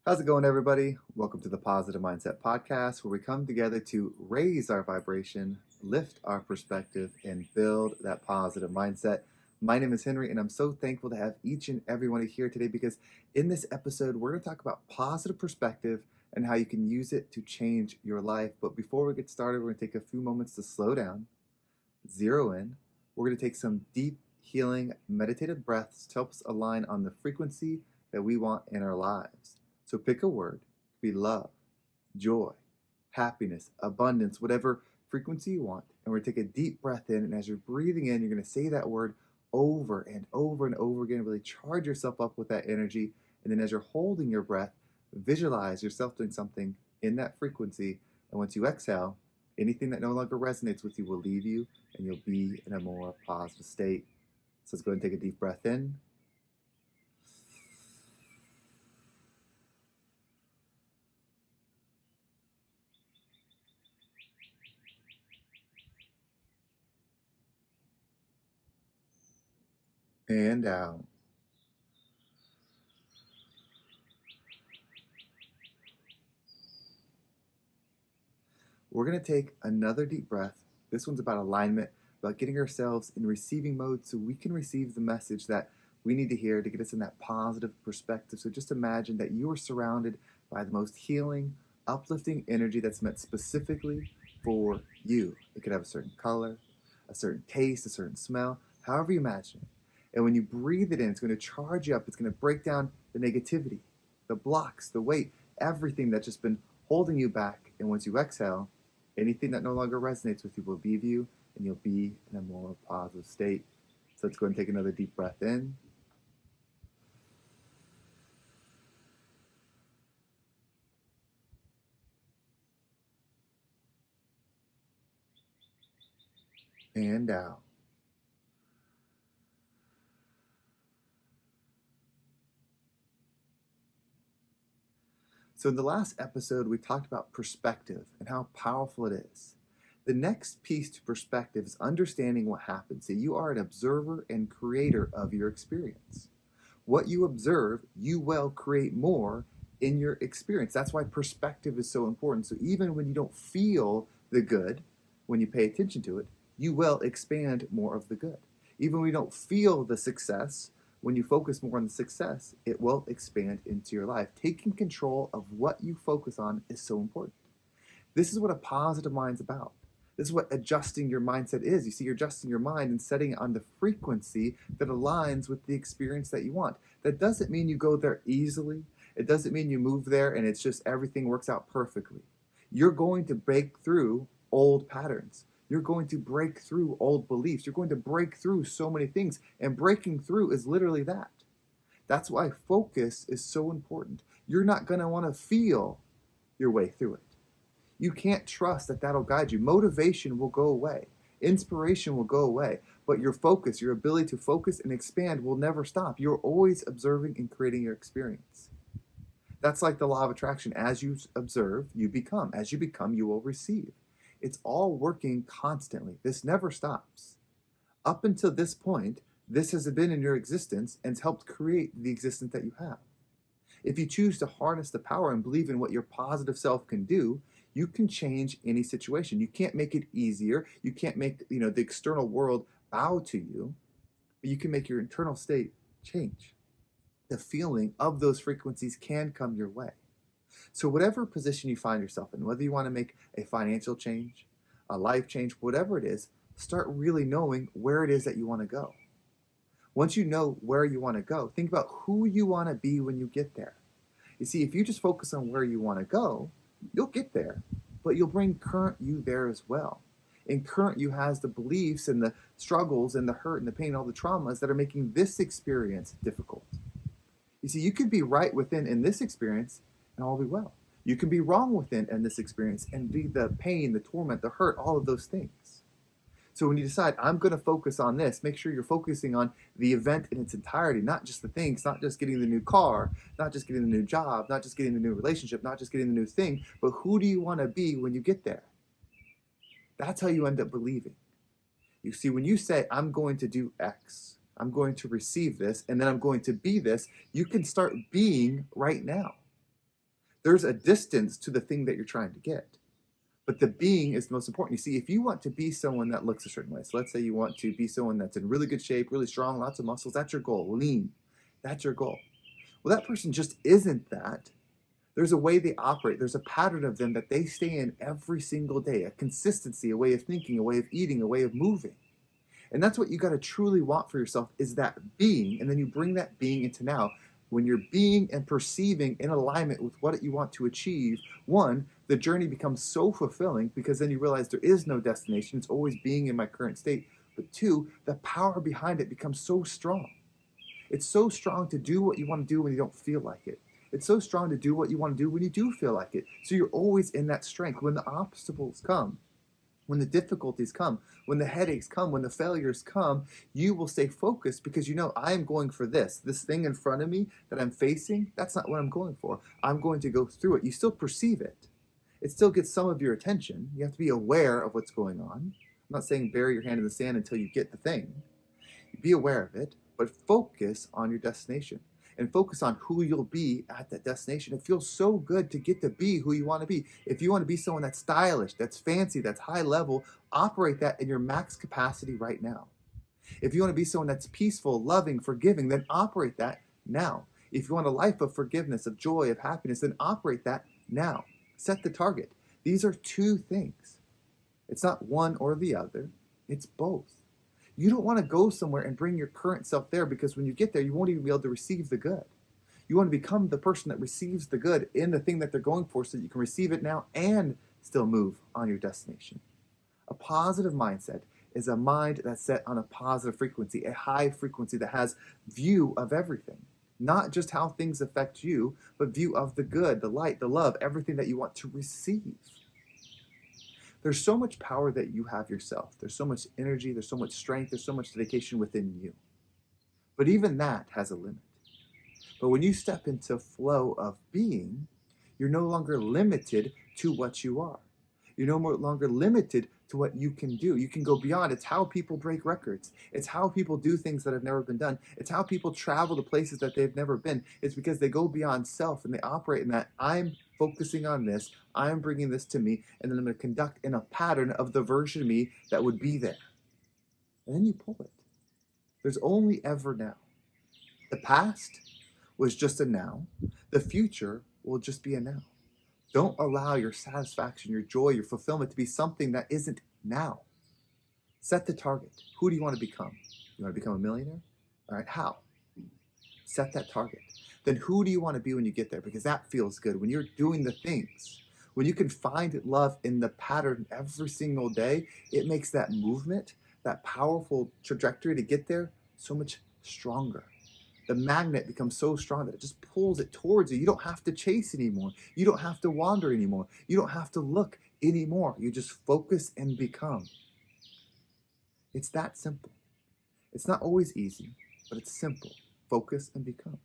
How's it going, everybody? Welcome to the Positive Mindset Podcast, where we come together to raise our vibration, lift our perspective, and build that positive mindset. My name is Henry, and I'm so thankful to have each and every one of you here today because in this episode, we're going to talk about positive perspective and how you can use it to change your life. But before we get started, we're going to take a few moments to slow down, zero in. We're going to take some deep, healing, meditative breaths to help us align on the frequency that we want in our lives. So pick a word. It could be love, joy, happiness, abundance, whatever frequency you want. And we're going to take a deep breath in. And as you're breathing in, you're going to say that word over and over and over again. Really charge yourself up with that energy. And then as you're holding your breath, visualize yourself doing something in that frequency. And once you exhale, anything that no longer resonates with you will leave you and you'll be in a more positive state. So let's go ahead and take a deep breath in. And out. We're going to take another deep breath. This one's about alignment, about getting ourselves in receiving mode so we can receive the message that we need to hear to get us in that positive perspective. So just imagine that you are surrounded by the most healing, uplifting energy that's meant specifically for you. It could have a certain color, a certain taste, a certain smell, however you imagine it. And when you breathe it in, it's going to charge you up. It's going to break down the negativity, the blocks, the weight, everything that's just been holding you back. And once you exhale, anything that no longer resonates with you will leave you and you'll be in a more positive state. So let's go and take another deep breath in. And out. So in the last episode, we talked about perspective and how powerful it is. The next piece to perspective is understanding what happens. So you are an observer and creator of your experience. What you observe, you will create more in your experience. That's why perspective is so important. So even when you don't feel the good, when you pay attention to it, you will expand more of the good. Even when you don't feel the success, when you focus more on the success, it will expand into your life. Taking control of what you focus on is so important. This is what a positive mind's about. This is what adjusting your mindset is. You see, you're adjusting your mind and setting it on the frequency that aligns with the experience that you want. That doesn't mean you go there easily. It doesn't mean you move there and it's just everything works out perfectly. You're going to break through old patterns. You're going to break through old beliefs. You're going to break through so many things. And breaking through is literally that. That's why focus is so important. You're not going to want to feel your way through it. You can't trust that that'll guide you. Motivation will go away. Inspiration will go away. But your focus, your ability to focus and expand will never stop. You're always observing and creating your experience. That's like the law of attraction. As you observe, you become. As you become, you will receive. It's all working constantly. This never stops. Up until this point, this has been in your existence and it's helped create the existence that you have. If you choose to harness the power and believe in what your positive self can do, you can change any situation. You can't make it easier. You can't make the external world bow to you, but you can make your internal state change. The feeling of those frequencies can come your way. So whatever position you find yourself in, whether you want to make a financial change, a life change, whatever it is, start really knowing where it is that you want to go. Once you know where you want to go, think about who you want to be when you get there. You see, if you just focus on where you want to go, you'll get there, but you'll bring current you there as well. And current you has the beliefs and the struggles and the hurt and the pain, all the traumas that are making this experience difficult. You see, you could be right within in this experience and all be well. You can be wrong within in this experience and be the pain, the torment, the hurt, all of those things. So when you decide, I'm going to focus on this, make sure you're focusing on the event in its entirety, not just the things, not just getting the new car, not just getting the new job, not just getting the new relationship, not just getting the new thing, but who do you want to be when you get there? That's how you end up believing. You see, when you say, I'm going to do X, I'm going to receive this, and then I'm going to be this, you can start being right now. There's a distance to the thing that you're trying to get. But the being is the most important. You see, if you want to be someone that looks a certain way, so let's say you want to be someone that's in really good shape, really strong, lots of muscles, that's your goal, lean. That's your goal. Well, that person just isn't that. There's a way they operate. There's a pattern of them that they stay in every single day, a consistency, a way of thinking, a way of eating, a way of moving. And that's what you got to truly want for yourself is that being. And then you bring that being into now. When you're being and perceiving in alignment with what you want to achieve, one, the journey becomes so fulfilling because then you realize there is no destination. It's always being in my current state. But two, the power behind it becomes so strong. It's so strong to do what you want to do when you don't feel like it. It's so strong to do what you want to do when you do feel like it. So you're always in that strength. When the obstacles come, when the difficulties come, when the headaches come, when the failures come, you will stay focused because you know I am going for this. This thing in front of me that I'm facing, that's not what I'm going for. I'm going to go through it. You still perceive it. It still gets some of your attention. You have to be aware of what's going on. I'm not saying bury your hand in the sand until you get the thing. Be aware of it, but focus on your destination. And focus on who you'll be at that destination. It feels so good to get to be who you want to be. If you want to be someone that's stylish, that's fancy, that's high level, operate that in your max capacity right now. If you want to be someone that's peaceful, loving, forgiving, then operate that now. If you want a life of forgiveness, of joy, of happiness, then operate that now. Set the target. These are two things. It's not one or the other. It's both. You don't want to go somewhere and bring your current self there because when you get there, you won't even be able to receive the good. You want to become the person that receives the good in the thing that they're going for so that you can receive it now and still move on your destination. A positive mindset is a mind that's set on a positive frequency, a high frequency that has view of everything. Not just how things affect you, but view of the good, the light, the love, everything that you want to receive. There's so much power that you have yourself. There's so much energy, there's so much strength, there's so much dedication within you. But even that has a limit. But when you step into flow of being, you're no longer limited to what you are. You're no longer limited to what you can do. You can go beyond. It's how people break records. It's how people do things that have never been done. It's how people travel to places that they've never been. It's because they go beyond self and they operate in that I'm focusing on this, I'm bringing this to me, and then I'm going to conduct in a pattern of the version of me that would be there. And then you pull it. There's only ever now. The past was just a now. The future will just be a now. Don't allow your satisfaction, your joy, your fulfillment to be something that isn't now. Set the target. Who do you want to become? You want to become a millionaire? All right, how? Set that target. Then who do you want to be when you get there? Because that feels good. When you're doing the things, when you can find love in the pattern every single day, it makes that movement, that powerful trajectory to get there so much stronger. The magnet becomes so strong that it just pulls it towards you. You don't have to chase anymore. You don't have to wander anymore. You don't have to look anymore. You just focus and become. It's that simple. It's not always easy, but it's simple. Focus and become.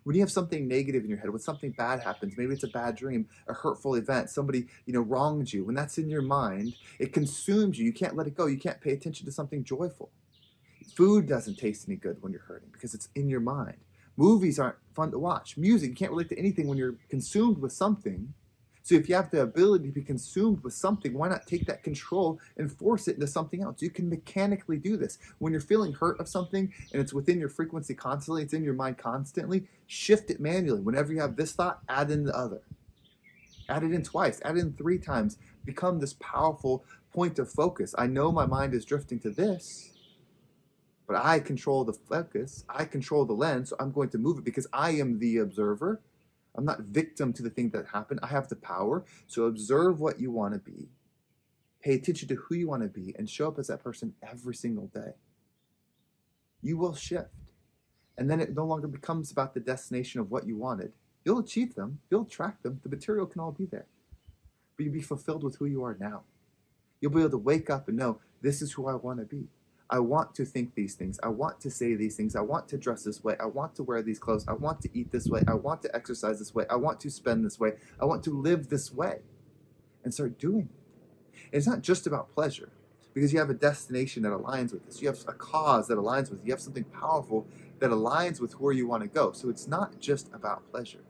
When you have something negative in your head, when something bad happens, maybe it's a bad dream, a hurtful event, somebody wronged you, when that's in your mind, it consumes you. You can't let it go. You can't pay attention to something joyful. Food doesn't taste any good when you're hurting because it's in your mind. Movies aren't fun to watch. Music, you can't relate to anything when you're consumed with something. So if you have the ability to be consumed with something, why not take that control and force it into something else? You can mechanically do this. When you're feeling hurt of something and it's within your frequency constantly, it's in your mind constantly, shift it manually. Whenever you have this thought, add in the other. Add it in twice, add it in 3 times. Become this powerful point of focus. I know my mind is drifting to this, but I control the focus, I control the lens, so I'm going to move it because I am the observer. I'm not victim to the thing that happened. I have the power. So observe what you want to be. Pay attention to who you want to be and show up as that person every single day. You will shift. And then it no longer becomes about the destination of what you wanted. You'll achieve them. You'll attract them. The material can all be there. But you'll be fulfilled with who you are now. You'll be able to wake up and know, this is who I want to be. I want to think these things. I want to say these things. I want to dress this way. I want to wear these clothes. I want to eat this way. I want to exercise this way. I want to spend this way. I want to live this way. And start doing it. And it's not just about pleasure because you have a destination that aligns with this. You have a cause that aligns with it. You have something powerful that aligns with where you want to go. So it's not just about pleasure.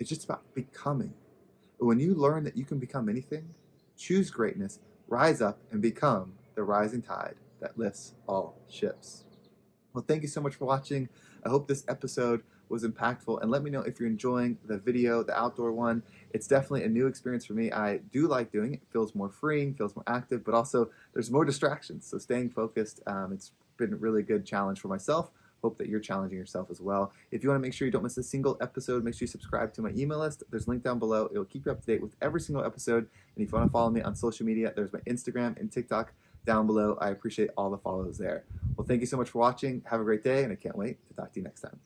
It's just about becoming. But when you learn that you can become anything, choose greatness, rise up, and become the rising tide that lifts all ships. Well, thank you so much for watching. I hope this episode was impactful, and let me know if you're enjoying the video, the outdoor one. It's definitely a new experience for me. I do like doing it. It feels more freeing, feels more active, but also there's more distractions. So staying focused, it's been a really good challenge for myself. Hope that you're challenging yourself as well. If you want to make sure you don't miss a single episode, make sure you subscribe to my email list. There's a link down below. It'll keep you up to date with every single episode. And if you want to follow me on social media, there's my Instagram and TikTok down below. I appreciate all the follows there. Well, thank you so much for watching. Have a great day, and I can't wait to talk to you next time.